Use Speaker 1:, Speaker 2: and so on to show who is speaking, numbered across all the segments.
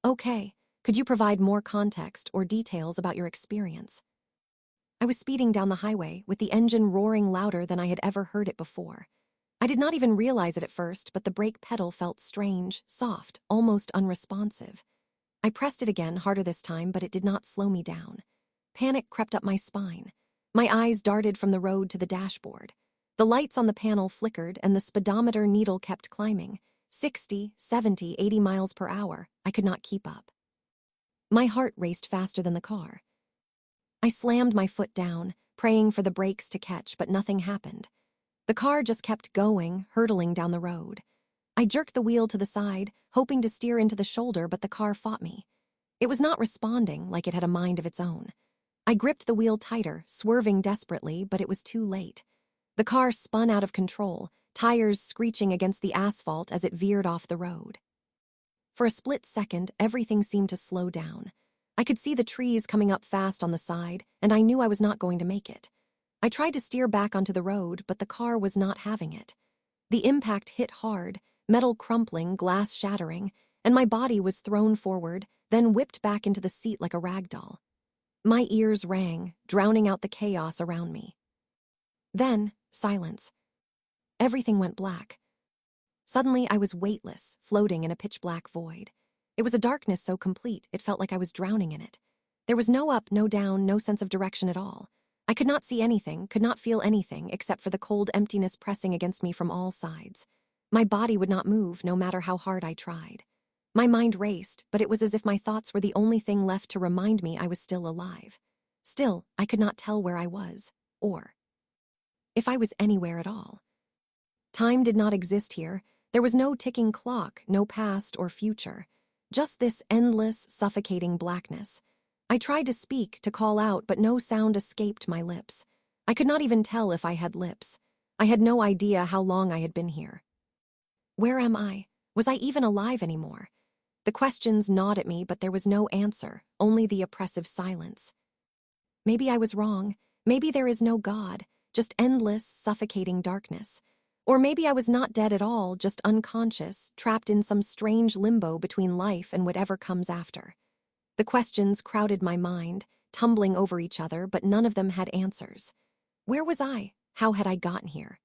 Speaker 1: Okay, could you provide more context or details about your experience? I was speeding down the highway with the engine roaring louder than I had ever heard it before. I did not even realize it at first, but the brake pedal felt strange, soft, almost unresponsive. I pressed it again, harder this time, but it did not slow me down. Panic crept up my spine. My eyes darted from the road to the dashboard. The lights on the panel flickered and the speedometer needle kept climbing. 60, 70, 80 miles per hour. I could not keep up. My heart raced faster than the car. I slammed my foot down, praying for the brakes to catch, but nothing happened. The car just kept going, hurtling down the road. I jerked the wheel to the side, hoping to steer into the shoulder, but the car fought me. It was not responding like it had a mind of its own. I gripped the wheel tighter, swerving desperately, but it was too late. The car spun out of control, tires screeching against the asphalt as it veered off the road. For a split second, everything seemed to slow down. I could see the trees coming up fast on the side, and I knew I was not going to make it. I tried to steer back onto the road, but the car was not having it. The impact hit hard, metal crumpling, glass shattering, and my body was thrown forward, then whipped back into the seat like a rag doll. My ears rang, drowning out the chaos around me. Then, silence. Everything went black. Suddenly, I was weightless, floating in a pitch-black void. It was a darkness so complete, it felt like I was drowning in it. There was no up, no down, no sense of direction at all. I could not see anything, could not feel anything, except for the cold emptiness pressing against me from all sides. My body would not move, no matter how hard I tried. My mind raced, but it was as if my thoughts were the only thing left to remind me I was still alive. Still, I could not tell where I was, or if I was anywhere at all. Time did not exist here. There was no ticking clock, no past or future. Just this endless, suffocating blackness. I tried to speak, to call out, but no sound escaped my lips. I could not even tell if I had lips. I had no idea how long I had been here. Where am I? Was I even alive anymore? The questions gnawed at me, but there was no answer, only the oppressive silence. Maybe I was wrong. Maybe there is no God, just endless, suffocating darkness. Or maybe I was not dead at all, just unconscious, trapped in some strange limbo between life and whatever comes after. The questions crowded my mind, tumbling over each other, but none of them had answers. Where was I? How had I gotten here?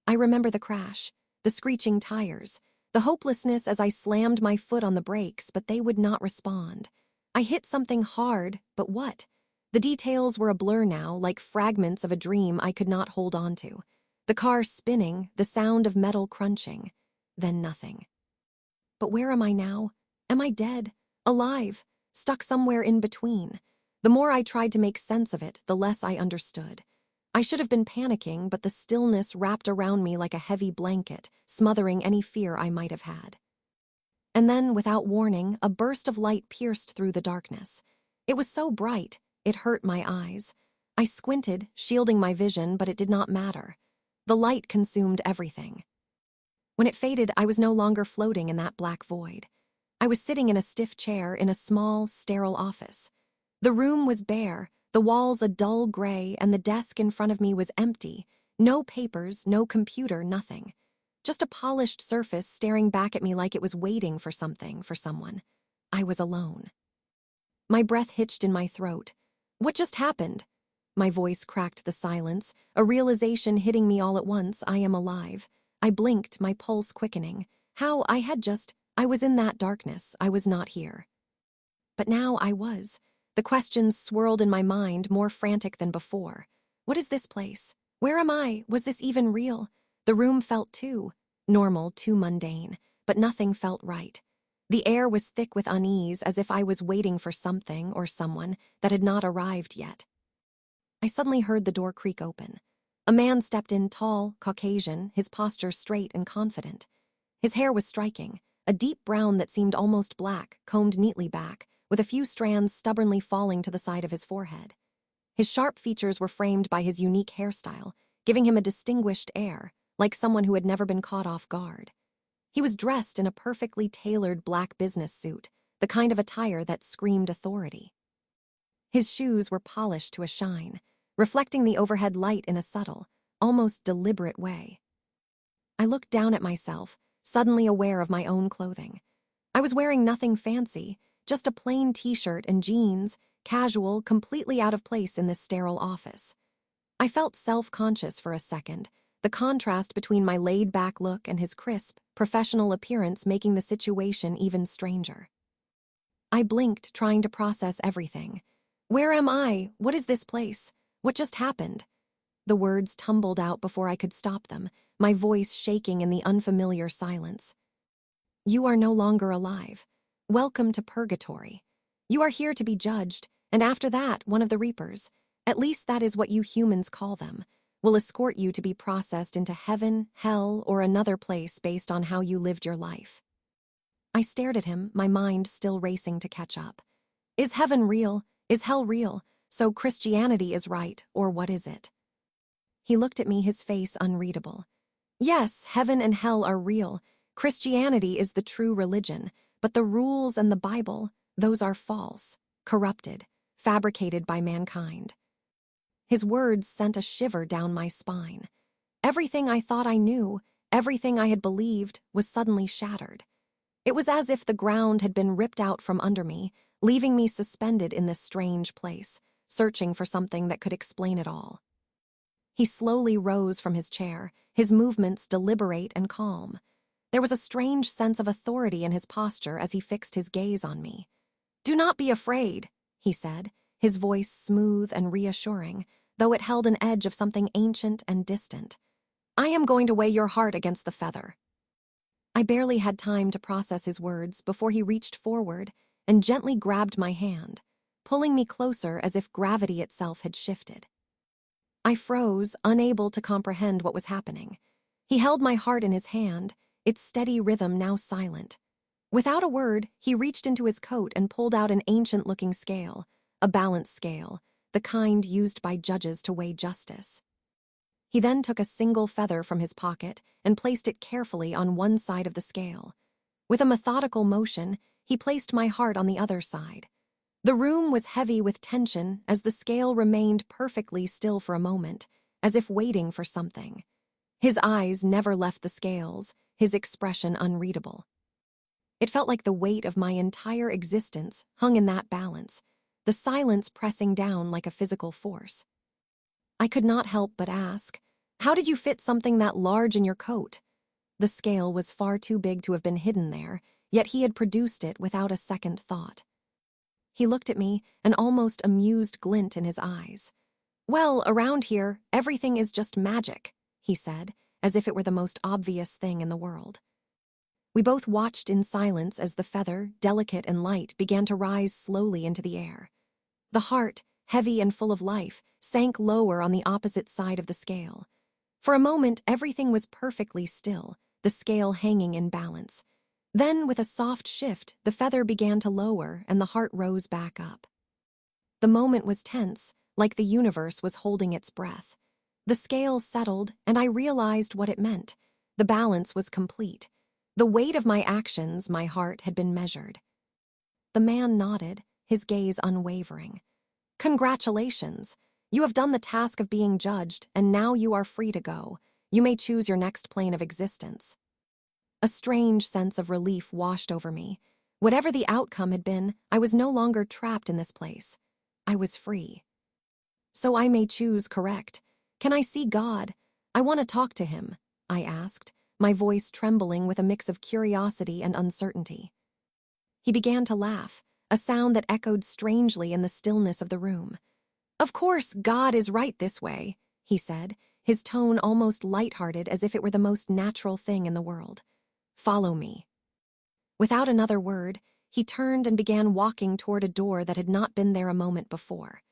Speaker 1: I remember the crash, the screeching tires, the hopelessness as I slammed my foot on the brakes, but they would not respond. I hit something hard, but what? The details were a blur now, like fragments of a dream I could not hold on to. The car spinning, the sound of metal crunching. Then nothing. But where am I now? Am I dead? Alive? Stuck somewhere in between? The more I tried to make sense of it, the less I understood. I should have been panicking, but the stillness wrapped around me like a heavy blanket, smothering any fear I might have had. And then, without warning, a burst of light pierced through the darkness. It was so bright, it hurt my eyes. I squinted, shielding my vision, but it did not matter. The light consumed everything. When it faded, I was no longer floating in that black void. I was sitting in a stiff chair in a small, sterile office. The room was bare, the walls a dull gray, and the desk in front of me was empty. No papers, no computer, nothing. Just a polished surface staring back at me like it was waiting for something, for someone. I was alone. My breath hitched in my throat. What just happened? My voice cracked the silence, a realization hitting me all at once. I am alive. I blinked, my pulse quickening. I was in that darkness. I was not here. But now I was. The questions swirled in my mind, more frantic than before. What is this place? Where am I? Was this even real? The room felt too normal, too mundane, but nothing felt right. The air was thick with unease, as if I was waiting for something or someone that had not arrived yet. I suddenly heard the door creak open. A man stepped in, tall, Caucasian, his posture straight and confident. His hair was striking, a deep brown that seemed almost black, combed neatly back, with a few strands stubbornly falling to the side of his forehead. His sharp features were framed by his unique hairstyle, giving him a distinguished air, like someone who had never been caught off guard. He was dressed in a perfectly tailored black business suit, the kind of attire that screamed authority. His shoes were polished to a shine, reflecting the overhead light in a subtle, almost deliberate way. I looked down at myself, suddenly aware of my own clothing. I was wearing nothing fancy, just a plain t-shirt and jeans, casual, completely out of place in this sterile office. I felt self-conscious for a second, the contrast between my laid-back look and his crisp, professional appearance making the situation even stranger. I blinked, trying to process everything. Where am I? What is this place? What just happened? The words tumbled out before I could stop them, my voice shaking in the unfamiliar silence. You are no longer alive. Welcome to purgatory. You are here to be judged, and after that, one of the reapers, at least that is what you humans call them, will escort you to be processed into heaven, hell, or another place based on how you lived your life. I stared at him, my mind still racing to catch up. Is heaven real? Is hell real? So Christianity is right, or what is it? He looked at me, his face unreadable. Yes, heaven and hell are real. Christianity is the true religion, but the rules and the Bible, those are false, corrupted, fabricated by mankind. His words sent a shiver down my spine. Everything I thought I knew, everything I had believed, was suddenly shattered. It was as if the ground had been ripped out from under me, leaving me suspended in this strange place, searching for something that could explain it all. He slowly rose from his chair, his movements deliberate and calm. There was a strange sense of authority in his posture as he fixed his gaze on me. "Do not be afraid," he said, his voice smooth and reassuring, though it held an edge of something ancient and distant. "I am going to weigh your heart against the feather." I barely had time to process his words before he reached forward and gently grabbed my hand, pulling me closer as if gravity itself had shifted. I froze, unable to comprehend what was happening. He held my heart in his hand, its steady rhythm now silent. Without a word, he reached into his coat and pulled out an ancient-looking scale, a balance scale, the kind used by judges to weigh justice. He then took a single feather from his pocket and placed it carefully on one side of the scale. With a methodical motion, he placed my heart on the other side. The room was heavy with tension as the scale remained perfectly still for a moment, as if waiting for something. His eyes never left the scales, his expression unreadable. It felt like the weight of my entire existence hung in that balance, the silence pressing down like a physical force. I could not help but ask, "How did you fit something that large in your coat?" The scale was far too big to have been hidden there, yet he had produced it without a second thought. He looked at me, an almost amused glint in his eyes. "Well, around here, everything is just magic," he said, as if it were the most obvious thing in the world. We both watched in silence as the feather, delicate and light, began to rise slowly into the air. The heart, heavy and full of life, sank lower on the opposite side of the scale. For a moment, everything was perfectly still, the scale hanging in balance. Then, with a soft shift, the feather began to lower and the heart rose back up. The moment was tense, like the universe was holding its breath. The scale settled, and I realized what it meant. The balance was complete. The weight of my actions, my heart, had been measured. The man nodded, his gaze unwavering. "Congratulations! You have done the task of being judged, and now you are free to go. You may choose your next plane of existence." A strange sense of relief washed over me. Whatever the outcome had been, I was no longer trapped in this place. I was free. "So I may choose, correct? Can I see God? I want to talk to him," I asked, my voice trembling with a mix of curiosity and uncertainty. He began to laugh, a sound that echoed strangely in the stillness of the room. "Of course, God is right this way," he said, his tone almost lighthearted as if it were the most natural thing in the world. "Follow me." Without another word, he turned and began walking toward a door that had not been there a moment before.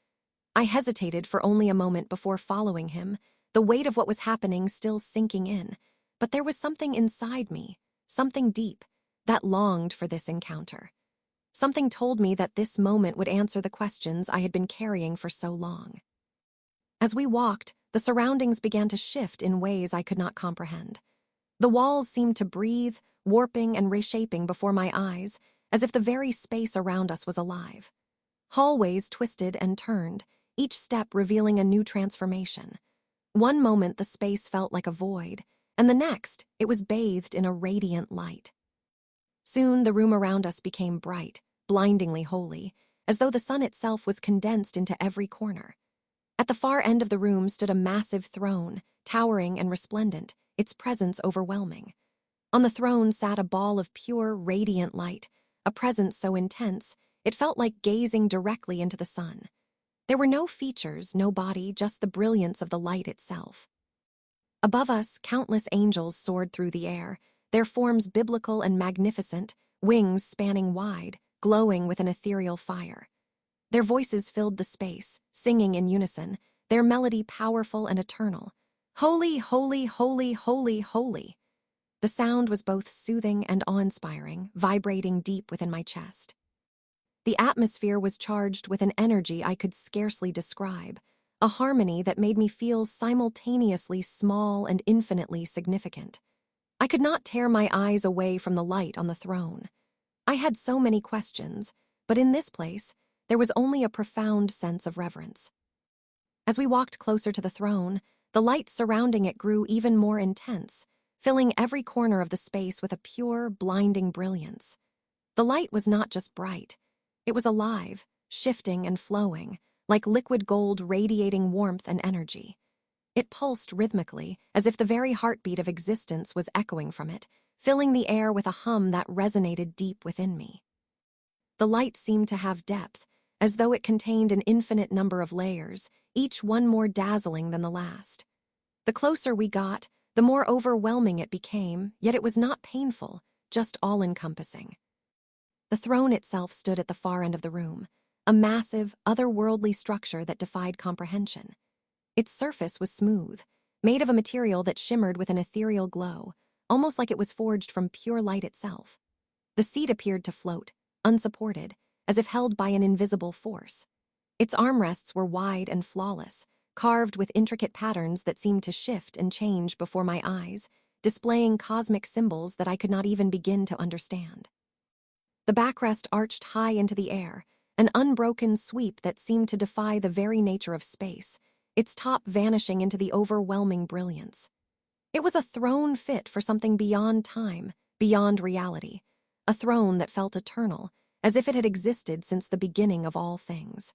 Speaker 1: I hesitated for only a moment before following him, the weight of what was happening still sinking in, but there was something inside me, something deep, that longed for this encounter. Something told me that this moment would answer the questions I had been carrying for so long. As we walked, the surroundings began to shift in ways I could not comprehend. The walls seemed to breathe, warping and reshaping before my eyes, as if the very space around us was alive. Hallways twisted and turned, each step revealing a new transformation. One moment the space felt like a void, and the next it was bathed in a radiant light. Soon, the room around us became bright, blindingly holy, as though the sun itself was condensed into every corner. At the far end of the room stood a massive throne, towering and resplendent, its presence overwhelming. On the throne sat a ball of pure, radiant light, a presence so intense, it felt like gazing directly into the sun. There were no features, no body, just the brilliance of the light itself. Above us, countless angels soared through the air, their forms biblical and magnificent, wings spanning wide, glowing with an ethereal fire. Their voices filled the space, singing in unison, their melody powerful and eternal. Holy, holy, holy, holy, holy. The sound was both soothing and awe-inspiring, vibrating deep within my chest. The atmosphere was charged with an energy I could scarcely describe, a harmony that made me feel simultaneously small and infinitely significant. I could not tear my eyes away from the light on the throne. I had so many questions, but in this place, there was only a profound sense of reverence. As we walked closer to the throne, the light surrounding it grew even more intense, filling every corner of the space with a pure, blinding brilliance. The light was not just bright. It was alive, shifting and flowing, like liquid gold radiating warmth and energy. It pulsed rhythmically, as if the very heartbeat of existence was echoing from it, filling the air with a hum that resonated deep within me. The light seemed to have depth, as though it contained an infinite number of layers, each one more dazzling than the last. The closer we got, the more overwhelming it became, yet it was not painful, just all-encompassing. The throne itself stood at the far end of the room, a massive, otherworldly structure that defied comprehension. Its surface was smooth, made of a material that shimmered with an ethereal glow, almost like it was forged from pure light itself. The seat appeared to float, unsupported, as if held by an invisible force. Its armrests were wide and flawless, carved with intricate patterns that seemed to shift and change before my eyes, displaying cosmic symbols that I could not even begin to understand. The backrest arched high into the air, an unbroken sweep that seemed to defy the very nature of space, its top vanishing into the overwhelming brilliance. It was a throne fit for something beyond time, beyond reality, a throne that felt eternal, as if it had existed since the beginning of all things.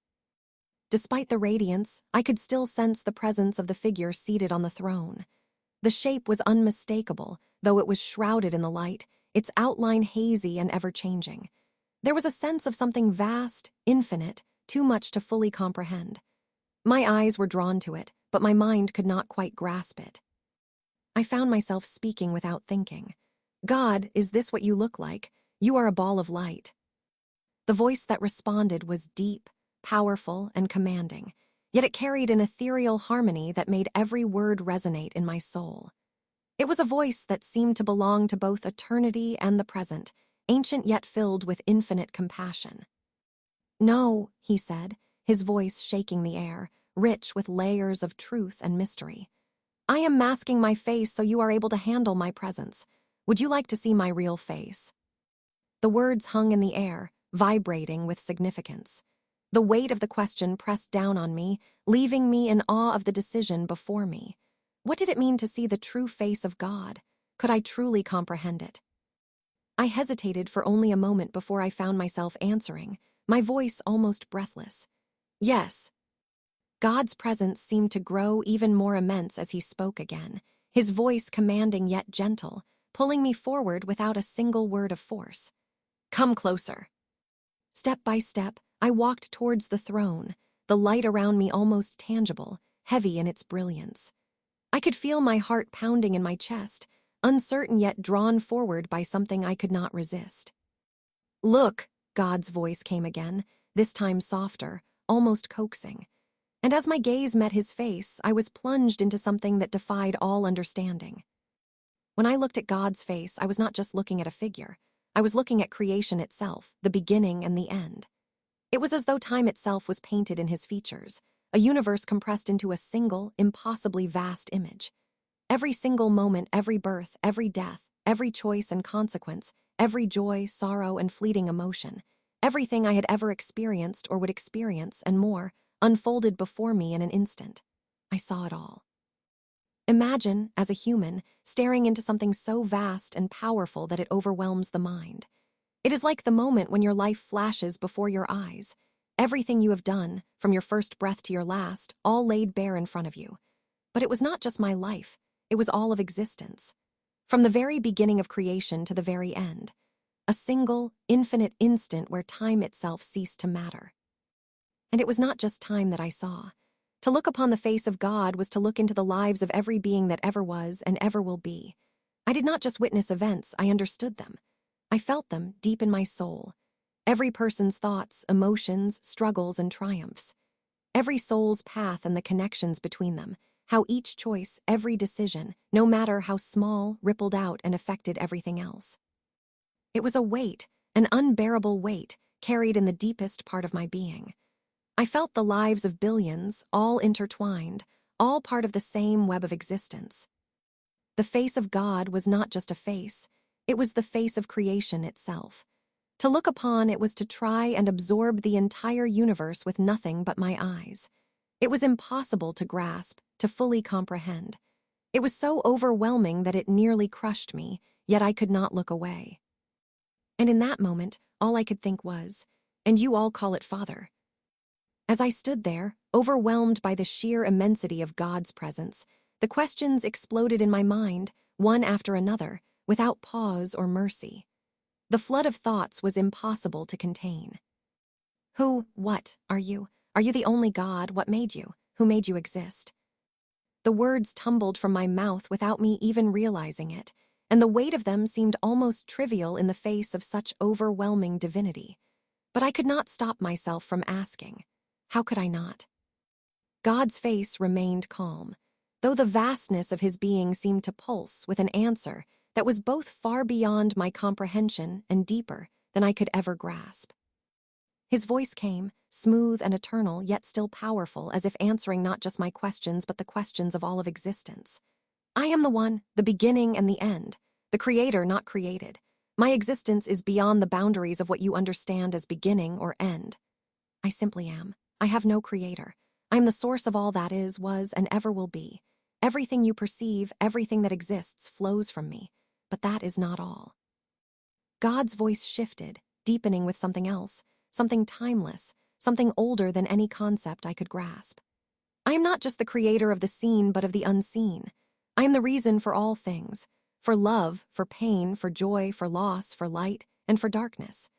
Speaker 1: Despite the radiance, I could still sense the presence of the figure seated on the throne. The shape was unmistakable, though it was shrouded in the light, its outline hazy and ever-changing. There was a sense of something vast, infinite, too much to fully comprehend. My eyes were drawn to it, but my mind could not quite grasp it. I found myself speaking without thinking. God, is this what you look like? You are a ball of light. The voice that responded was deep, powerful, and commanding, yet it carried an ethereal harmony that made every word resonate in my soul. It was a voice that seemed to belong to both eternity and the present, ancient yet filled with infinite compassion. No, he said, his voice shaking the air, rich with layers of truth and mystery. I am masking my face so you are able to handle my presence. Would you like to see my real face? The words hung in the air, vibrating with significance. The weight of the question pressed down on me, leaving me in awe of the decision before me. What did it mean to see the true face of God? Could I truly comprehend it? I hesitated for only a moment before I found myself answering, my voice almost breathless. Yes. God's presence seemed to grow even more immense as he spoke again, his voice commanding yet gentle, pulling me forward without a single word of force. Come closer. Step by step, I walked towards the throne, the light around me almost tangible, heavy in its brilliance. I could feel my heart pounding in my chest, uncertain yet drawn forward by something I could not resist. Look, God's voice came again, this time softer, almost coaxing. And as my gaze met his face, I was plunged into something that defied all understanding. When I looked at God's face, I was not just looking at a figure. I was looking at creation itself, the beginning and the end. It was as though time itself was painted in his features, a universe compressed into a single, impossibly vast image. Every single moment, every birth, every death, every choice and consequence, every joy, sorrow, and fleeting emotion, everything I had ever experienced or would experience and more, unfolded before me in an instant. I saw it all. Imagine, as a human, staring into something so vast and powerful that it overwhelms the mind. It is like the moment when your life flashes before your eyes. Everything you have done, from your first breath to your last, all laid bare in front of you. But it was not just my life, it was all of existence. From the very beginning of creation to the very end. A single, infinite instant where time itself ceased to matter. And it was not just time that I saw. To look upon the face of God was to look into the lives of every being that ever was and ever will be. I did not just witness events, I understood them. I felt them deep in my soul. Every person's thoughts, emotions, struggles, and triumphs. Every soul's path and the connections between them. How each choice, every decision, no matter how small, rippled out and affected everything else. It was a weight, an unbearable weight, carried in the deepest part of my being. I felt the lives of billions, all intertwined, all part of the same web of existence. The face of God was not just a face, it was the face of creation itself. To look upon it was to try and absorb the entire universe with nothing but my eyes. It was impossible to grasp, to fully comprehend. It was so overwhelming that it nearly crushed me, yet I could not look away. And in that moment, all I could think was, and you all call it Father. As I stood there, overwhelmed by the sheer immensity of God's presence, the questions exploded in my mind, one after another, without pause or mercy. The flood of thoughts was impossible to contain. Who, what, are you? Are you the only God? What made you? Who made you exist? The words tumbled from my mouth without me even realizing it, and the weight of them seemed almost trivial in the face of such overwhelming divinity. But I could not stop myself from asking. How could I not? God's face remained calm, though the vastness of his being seemed to pulse with an answer that was both far beyond my comprehension and deeper than I could ever grasp. His voice came, smooth and eternal, yet still powerful, as if answering not just my questions but the questions of all of existence. I am the one, the beginning and the end, the creator not created. My existence is beyond the boundaries of what you understand as beginning or end. I simply am. I have no creator. I am the source of all that is, was, and ever will be. Everything you perceive, everything that exists, flows from me. But that is not all. God's voice shifted, deepening with something else, something timeless, something older than any concept I could grasp. I am not just the creator of the seen, but of the unseen. I am the reason for all things, for love, for pain, for joy, for loss, for light, and for darkness.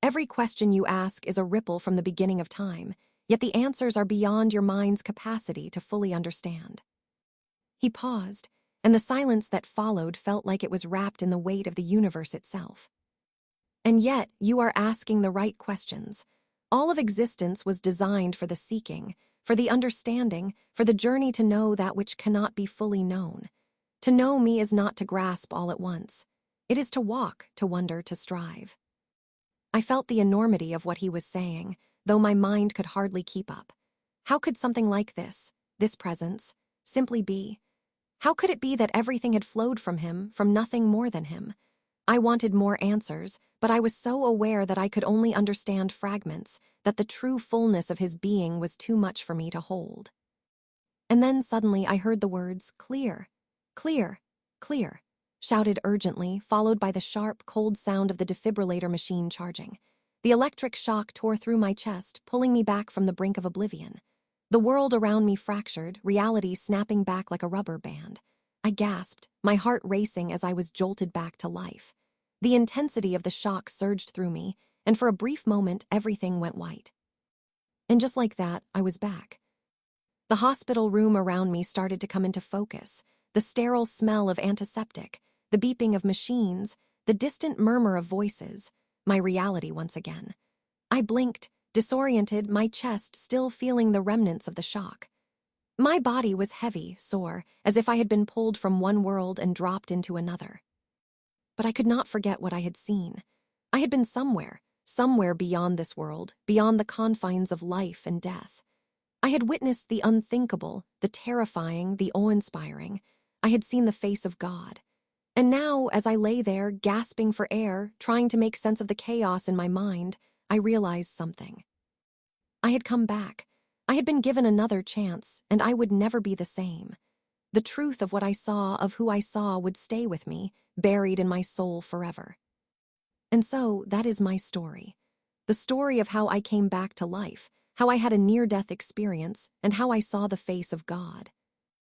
Speaker 1: Every question you ask is a ripple from the beginning of time, yet the answers are beyond your mind's capacity to fully understand. He paused, and the silence that followed felt like it was wrapped in the weight of the universe itself. And yet, you are asking the right questions. All of existence was designed for the seeking, for the understanding, for the journey to know that which cannot be fully known. To know me is not to grasp all at once. It is to walk, to wonder, to strive. I felt the enormity of what he was saying, though my mind could hardly keep up. How could something like this presence, simply be? How could it be that everything had flowed from him, from nothing more than him? I wanted more answers, but I was so aware that I could only understand fragments, that the true fullness of his being was too much for me to hold. And then suddenly I heard the words, clear, clear, clear, shouted urgently, followed by the sharp, cold sound of the defibrillator machine charging. The electric shock tore through my chest, pulling me back from the brink of oblivion. The world around me fractured, reality snapping back like a rubber band. I gasped, my heart racing as I was jolted back to life. The intensity of the shock surged through me, and for a brief moment, everything went white. And just like that, I was back. The hospital room around me started to come into focus, the sterile smell of antiseptic, the beeping of machines, the distant murmur of voices, my reality once again. I blinked, disoriented, my chest still feeling the remnants of the shock. My body was heavy, sore, as if I had been pulled from one world and dropped into another. But I could not forget what I had seen. I had been somewhere beyond this world, beyond the confines of life and death. I had witnessed the unthinkable, the terrifying, the awe-inspiring. I had seen the face of God. And now, as I lay there, gasping for air, trying to make sense of the chaos in my mind, I realized something. I had come back. I had been given another chance, and I would never be the same. The truth of what I saw, of who I saw, would stay with me, buried in my soul forever. And so, that is my story. The story of how I came back to life, how I had a near-death experience, and how I saw the face of God.